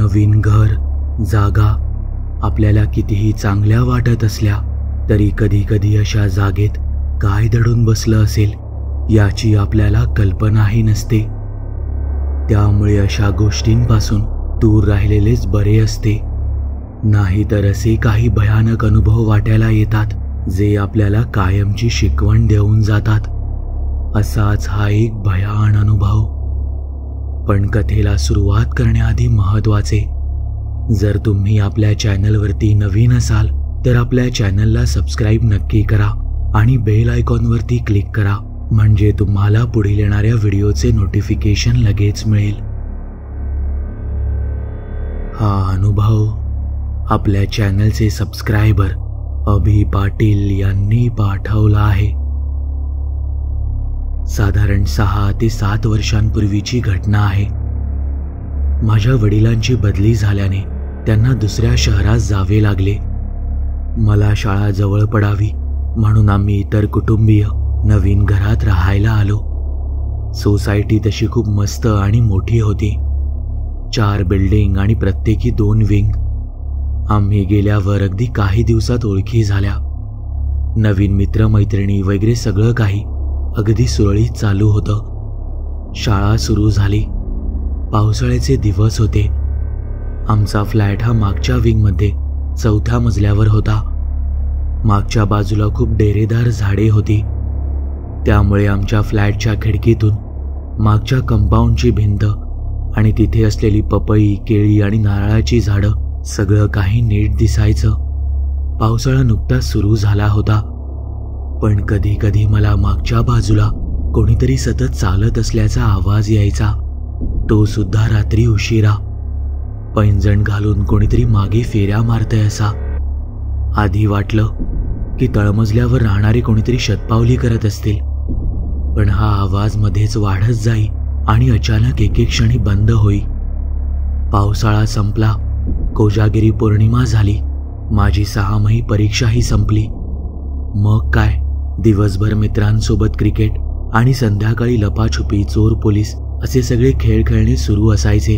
नवीन घर, जागा आपल्याला कितीही चांगल्या वाटत असल्या तरी कधी कधी अशा जागेत काय दडून बसलं असेल याची आपल्याला कल्पनाही नसते. त्यामुळे अशा गोष्टींपासून दूर राहिलेलेच बरे असते. नाहीतर असे काही भयानक अनुभव वाटायला येतात जे आपल्याला कायमची शिकवण देऊन जातात. असाच हा एक भयान अनुभव. पण कथेला सुरुवात करण्याआधी महत्त्वाचे, जर तुम्ही आपल्या चॅनलवरती नवीन असाल तर आपल्या चॅनलला सबस्क्राईब नक्की करा आणि बेल आयकॉनवरती क्लिक करा, म्हणजे तुम्हाला पुढील येणाऱ्या व्हिडिओचे नोटिफिकेशन लगेच मिळेल. हा अनुभव आपल्या चॅनलचे सबस्क्रायबर अभि पाटील यांनी पाठवला आहे. साधारण 6 ते 7 वर्षांपूर्वीची घटना आहे. माझ्या वडिलांची बदली झाल्याने त्यांना दुसऱ्या शहरात जावे लागले. मला शाळा जवळ पडावी म्हणून आम्ही इतर कुटुंबीय नवीन घरात राहायला आलो. सोसायटी तशी खूप मस्त आणि मोठी होती. 4 बिल्डिंग आणि प्रत्येकी 2 विंग. आम्ही गेल्यावर अगदी काही दिवसात ओळखी झाल्या. नवीन मित्रमैत्रिणी वगैरे सगळं काही अगदी सुरळीत चालू होतं. शाळा सुरू झाली. पावसाळ्याचे दिवस होते. आमचा फ्लॅट हा मागच्या विंगमध्ये 4थ्या मजल्यावर होता. मागच्या बाजूला खूप डेरेदार झाडे होती. त्यामुळे आमच्या फ्लॅटच्या खिडकीतून मागच्या कंपाऊंडची भिंत आणि तिथे असलेली पपई, केळी आणि नारळाची झाडं सगळं काही नीट दिसायचं. पावसाळा नुकताच सुरू झाला होता. पण कधी कधी मला मागच्या बाजूला कोणीतरी सतत चालत असल्याचा आवाज यायचा. तो सुद्धा रात्री उशिरा. पैंजण घालून कोणीतरी मागे फेऱ्या मारतय असा. आधी वाटलं की तळमजल्यावर राहणारे कोणीतरी शतपावली करत असतील, पण हा आवाज मध्येच वाढत जाई आणि अचानक एके क्षणी बंद होई. पावसाळा संपला. कोजागिरी पौर्णिमा झाली. माझी 6माही परीक्षाही संपली. मग काय, दिवसभर मित्रांसोबत क्रिकेट आणि संध्याकाळी लपाछुपी, चोर पोलीस असे सगळे खेळ खेळणे सुरू असायचे.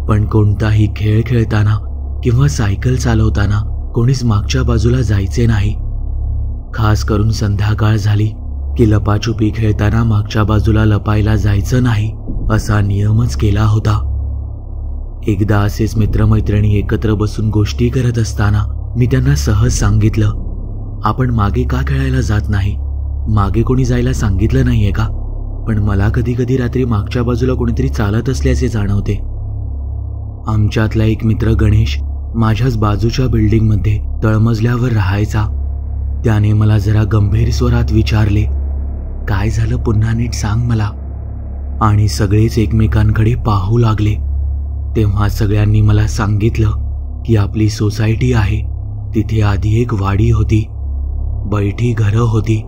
पण कोणताही खेळ खेळताना किंवा सायकल चालवताना कोणीच मागच्या बाजूला जायचे नाही. खास करून संध्याकाळ झाली की लपाछुपी खेळताना मागच्या बाजूला लपायला जायचं नाही असा नियमच केला होता. एकदा असेच मित्रमैत्रिणी एकत्र बसून गोष्टी करत असताना मी त्यांना सहज सांगितलं, आपण मागे का खेळायला जात नाही? मागे कोणी जायला सांगितलं नाहीये का? पण मला कधी कधी रात्री मागच्या बाजूला कोणीतरी चालत असल्याचे जाणवते. आमच्यातला एक मित्र गणेश माझ्याच बाजूच्या बिल्डिंगमध्ये तळमजल्यावर राहायचा. त्याने मला जरा गंभीर स्वरात विचारले, काय झालं पुन्हा नीट सांग मला. आणि सगळेच एकमेकांकडे पाहू लागले. तेव्हा सगळ्यांनी मला सांगितलं की आपली सोसायटी आहे तिथे आधी एक वाडी होती, बैठी घरं होती.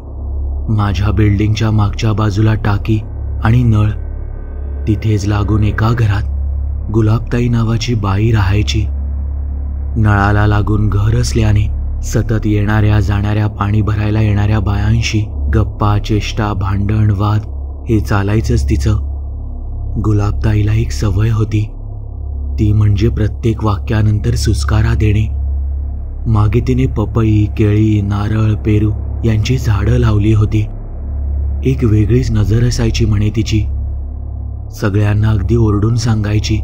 माझ्या बिल्डिंगच्या मागच्या बाजूला टाकी आणि नळ. तिथेच लागून एका घरात गुलाबताई नावाची बाई राहायची. नळाला लागून घर असल्याने सतत येणाऱ्या जाणाऱ्या पाणी भरायला येणाऱ्या बायांशी गप्पा, चेष्टा, भांडण, वाद हे चालायचंच तिचं. गुलाबताईला एक सवय होती, ती म्हणजे प्रत्येक वाक्यानंतर सुस्कारा देणे. मागे तिने पपई, केळी, नारळ, पेरू यांची झाडं लावली होती. एक वेगळीच नजर असायची म्हणे तिची. सगळ्यांना अगदी ओरडून सांगायची,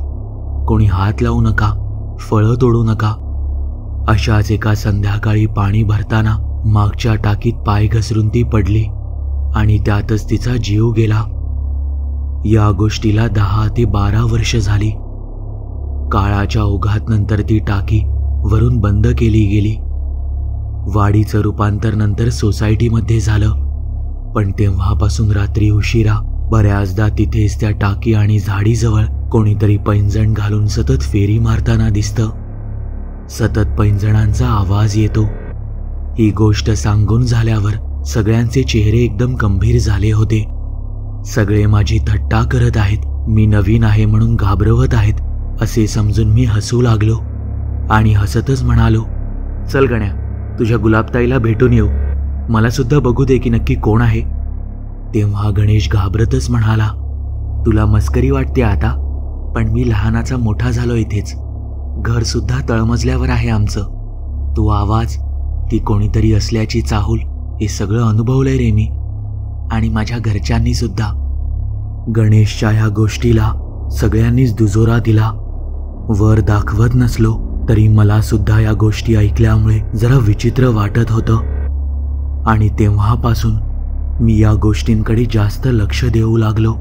कोणी हात लावू नका, फळं तोडू नका. अशाच एका संध्याकाळी पाणी भरताना मागच्या टाकीत पाय घसरून ती पडली आणि त्यातच तिचा जीव गेला. या गोष्टीला 10 ते 12 वर्ष झाली. काळाच्या ओघात नंतर ती टाकी वरून बंद केली गेली. वाडीचं रूपांतर नंतर सोसायटीमध्ये झालं. पण तेव्हापासून रात्री उशिरा बऱ्याचदा तिथेच त्या टाकी आणि झाडीजवळ कोणीतरी पैंजण घालून सतत फेरी मारताना दिसतं. सतत पैंजणांचा आवाज येतो. ही गोष्ट सांगून झाल्यावर सगळ्यांचे चेहरे एकदम गंभीर झाले होते. सगळे माझी थट्टा करत आहेत, मी नवीन आहे म्हणून घाबरवत आहेत असे समजून मी हसू लागलो आणि हसतच म्हणालो, चल गण्या, तुझ्या गुलाबताईला भेटून येऊ, मला सुद्धा बघू दे की नक्की कोण आहे. तेव्हा गणेश घाबरतच म्हणाला, तुला मस्करी वाटते आता? पण मी लहानाचा मोठा झालो इथेच. घर सुद्धा तळमजल्यावर आहे आमचं. तो आवाज, ती कोणीतरी असल्याची चाहूल, हे सगळं अनुभवलंय रे मी, आणि माझ्या घरच्यांनी सुद्धा. गणेशच्या ह्या गोष्टीला सगळ्यांनीच दुजोरा दिला. वर दाखवत नसलो तरी मला सुद्धा या गोष्टी ऐकल्यामुळे जरा विचित्र वाटत होतं. आणि तेव्हापासून मी या गोष्टींकडे जास्त लक्ष देऊ लागलो.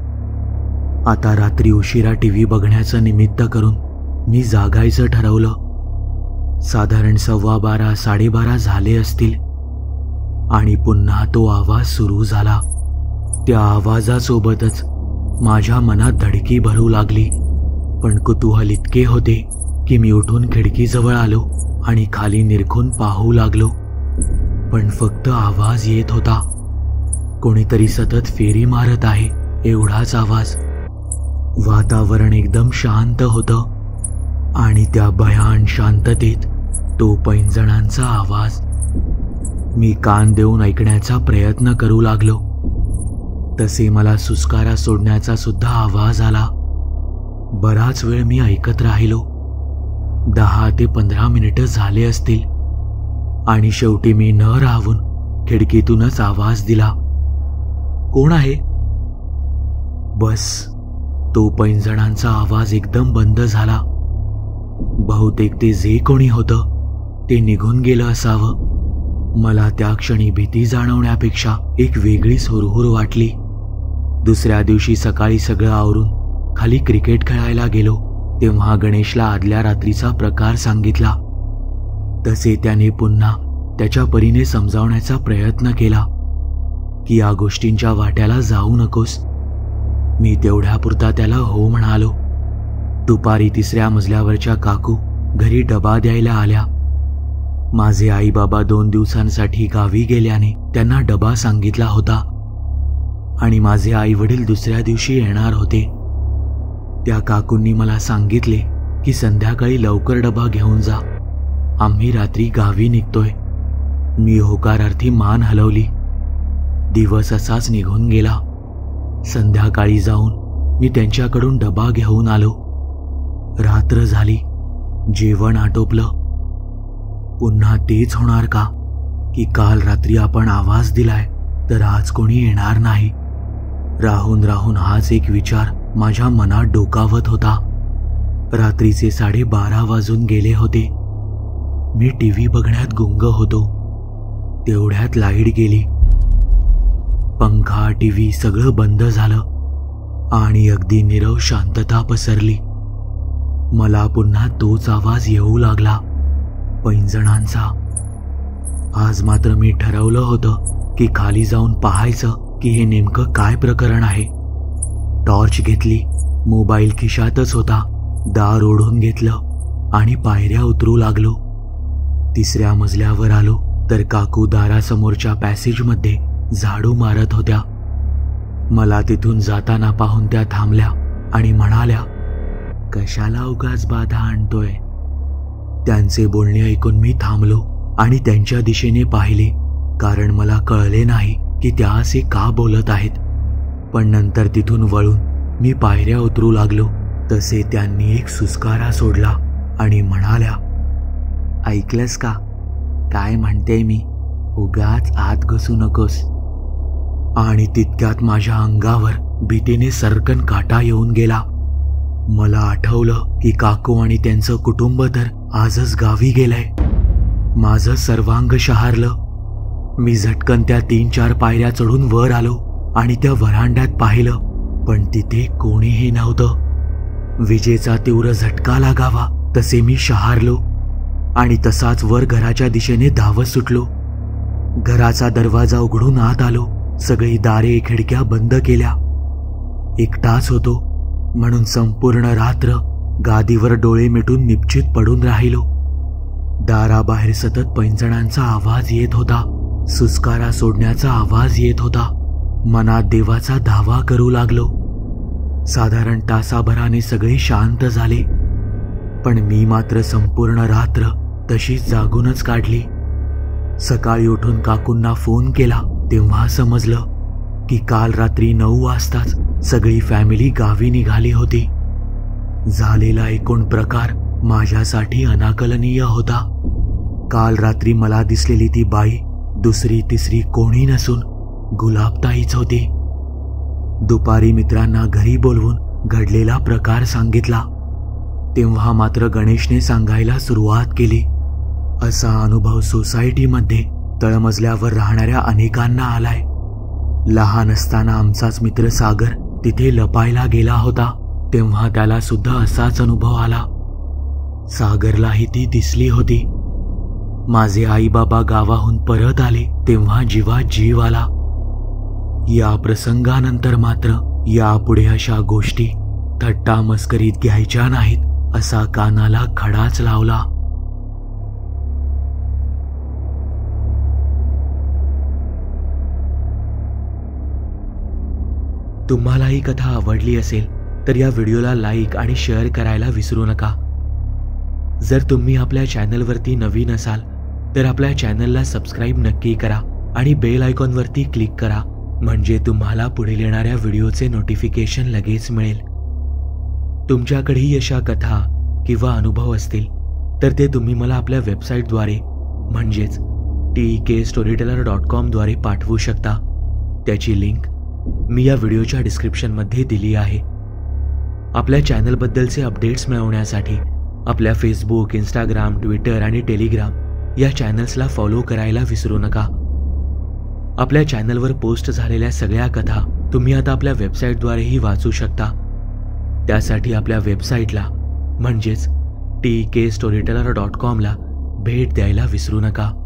आता रात्री उशिरा टीव्ही बघण्याचं निमित्त करून मी जागायचं ठरवलं. साधारण 12:15 12:30 झाले असतील आणि पुन्हा तो आवाज सुरू झाला. त्या आवाजासोबतच माझ्या मनात धडकी भरू लागली. पण कुतूहल इतके होते की मी उठून खिडकीजवळ आलो आणि खाली निरखून पाहू लागलो. पण फक्त आवाज येत होता. कोणीतरी सतत फेरी मारत आहे एवढाच आवाज. वातावरण एकदम शांत होतं आणि त्या भयान शांततेत तो पैंजणांचा आवाज. मी कान देऊन ऐकण्याचा प्रयत्न करू लागलो. तसे मला सुस्कारा सोडण्याचा सुद्धा आवाज आला. बराच वेळ मी ऐकत राहिलो. 10 ते 15 मिनिटं झाले असतील आणि शेवटी मी न राहून खिडकीतूनच आवाज दिला, कोण आहे? बस, तो पैंजणांचा आवाज एकदम बंद झाला. बहुतेक ते जे कोणी होतं ते निघून गेलं असावं. मला त्या क्षणी भीती जाणवण्यापेक्षा एक वेगळीच हुरहुर वाटली. दुसऱ्या दिवशी सकाळी सगळं आवरून खाली क्रिकेट खेळायला गेलो तेव्हा गणेशला आदल्या रात्रीचा प्रकार सांगितला. तसे त्याने पुन्हा त्याच्या परीने समजावण्याचा प्रयत्न केला की या गोष्टींच्या वाट्याला जाऊ नकोस. मी तेवढ्यापुरता त्याला हो म्हणालो. दुपारी 3ऱ्या मजल्यावरच्या काकू घरी डबा द्यायला आल्या. माझे आई बाबा 2 दिवसांसाठी गावी गेल्याने त्यांना डबा सांगितला होता आणि माझे आई वडील दुसऱ्या दिवशी येणार होते. त्या काकूंनी मला सांगितले की संध्याकाळी लवकर डबा घेऊन जा, आम्ही रात्री गावी निघतोय. मी होकारार्थी मान हलवली. दिवस असाच निघून गेला. संध्याकाळी जाऊन मी त्यांच्याकडून डबा घेऊन आलो. रात्र झाली. जेवण आटोपलं. पुन्हा तेच होणार का की काल रात्री आपण आवाज दिलाय तर आज कोणी येणार नाही? राहून राहून हाच एक विचार माझ्या मनात डोकावत होता. रात्रीचे 12:30 वाजून गेले होते. मी टीव्ही बघण्यात गुंग होतो. तेवढ्यात लाईट गेली. पंखा, टीव्ही सगळं बंद झालं आणि अगदी नीरव शांतता पसरली. मला पुन्हा तोच आवाज येऊ लागला, पैंजणांचा. आज मात्र मी ठरवलं होतं की खाली जाऊन पाहायचं की हे नेमकं काय प्रकरण आहे. टॉर्च घेतली. मोबाईल खिशातच होता. दार ओढून घेतलं आणि पायऱ्या उतरू लागलो. 3ऱ्या मजल्यावर आलो तर काकू दारासमोरच्या पॅसेजमध्ये झाडू मारत होत्या. मला तिथून जाताना पाहून त्या थांबल्या आणि म्हणाल्या, कशाला उगाच बाधा आणतोय? त्यांचे बोलणे ऐकून मी थांबलो आणि त्यांच्या दिशेने पाहिले, कारण मला कळले नाही की त्या असे का बोलत आहेत. पण नंतर तिथून वळून मी पायऱ्या उतरू लागलो तसे त्यांनी एक सुस्कारा सोडला आणि म्हणाल्या, ऐकलंस का काय म्हणते मी? उगाच आत घुसू नकोस. आणि तितक्यात माझ्या अंगावर भीतीने सरकन काटा येऊन गेला. मला आठवलं की काकू आणि त्यांचं कुटुंब तर आजच गावी गेलंय. माझं सर्वांग शहारलं. मी झटकन त्या 3-4 पायऱ्या चढून वर आलो आणि त्या व्हरांड्यात पाहिलं, पण तिथे कोणीही नव्हतं. विजेचा तीव्र झटका लागावा तसे मी शहारलो आणि तसाच वर घराच्या दिशेने धावत सुटलो. घराचा दरवाजा उघडून आत आलो. सगळी दारे खिडक्या बंद केल्या. एकटाच होतो म्हणून संपूर्ण रात्र गादीवर डोळे मिटून निश्चित पडून राहिलो. दाराबाहेर सतत पैंजणांचा आवाज येत होता. सुस्कारा सोडण्याचा आवाज येत होता. मनात देवाचा धावा करू लागलो. साधारण तासाभराने सगळे शांत झाले, पण मी मात्र संपूर्ण रात्र तशीच जागूनच काढली. सकाळी उठून काकूंना फोन केला तेव्हा समजलं की काल रात्री 9 वाजताच सगळी फॅमिली गावी निघाली होती. झालेला एकूण प्रकार माझ्यासाठी अनाकलनीय होता. काल रात्री मला दिसलेली ती बाई दुसरी तिसरी कोणी नसून गुलाबताईच होती. दुपारी मित्रांना घरी बोलवून घडलेला प्रकार सांगितला. तेव्हा मात्र गणेशने सांगायला सुरुवात केली. असा अनुभव सोसायटीमध्ये तळमजल्यावर राहणाऱ्या अनेकांना आलाय. लहान असताना आमचाच मित्र सागर तिथे लपायला गेला होता, तेव्हा त्याला सुद्धा असाच अनुभव आला. सागरलाही ती दिसली होती. माझे आई बाबा गावाहून परत आले तेव्हा जीवात जीव आला. या प्रसंगानंतर मात्र यापुढे अशा गोष्टी थट्टा मस्करीत घ्यायच्या नाहीत असा कानाला खडाच लावला. तुम्हाला ही कथा आवडली असेल तर या व्हिडिओला लाईक आणि शेअर करायला विसरू नका. जर तुम्ही आपल्या चॅनलवरती नवीन असाल तर आपल्या चॅनलला सबस्क्राईब नक्की करा आणि बेल आयकॉनवरती क्लिक करा, म्हणजे तुम्हाला पुढील येणाऱ्या व्हिडिओचे नोटिफिकेशन लगेच मिळेल. तुमच्याकडेही अशा कथा किंवा अनुभव असतील तर ते तुम्ही मला आपल्या वेबसाईटद्वारे म्हणजेच TEKStoryteller.com द्वारे पाठवू शकता. त्याची लिंक मी या व्हिडिओच्या डिस्क्रिप्शनमध्ये दिली आहे. आपल्या चॅनलबद्दलचे अपडेट्स मिळवण्यासाठी आपल्या फेसबुक, इंस्टाग्राम, ट्विटर आणि टेलिग्राम या चॅनल्सला फॉलो करायला विसरू नका. आपल्या चॅनलवर पोस्ट झालेल्या सगळ्या कथा तुम्ही आता आपल्या वेबसाईटद्वारेही वाचू शकता. त्यासाठी आपल्या वेबसाईटला म्हणजेच TEKStoryteller.com ला भेट द्यायला विसरू नका.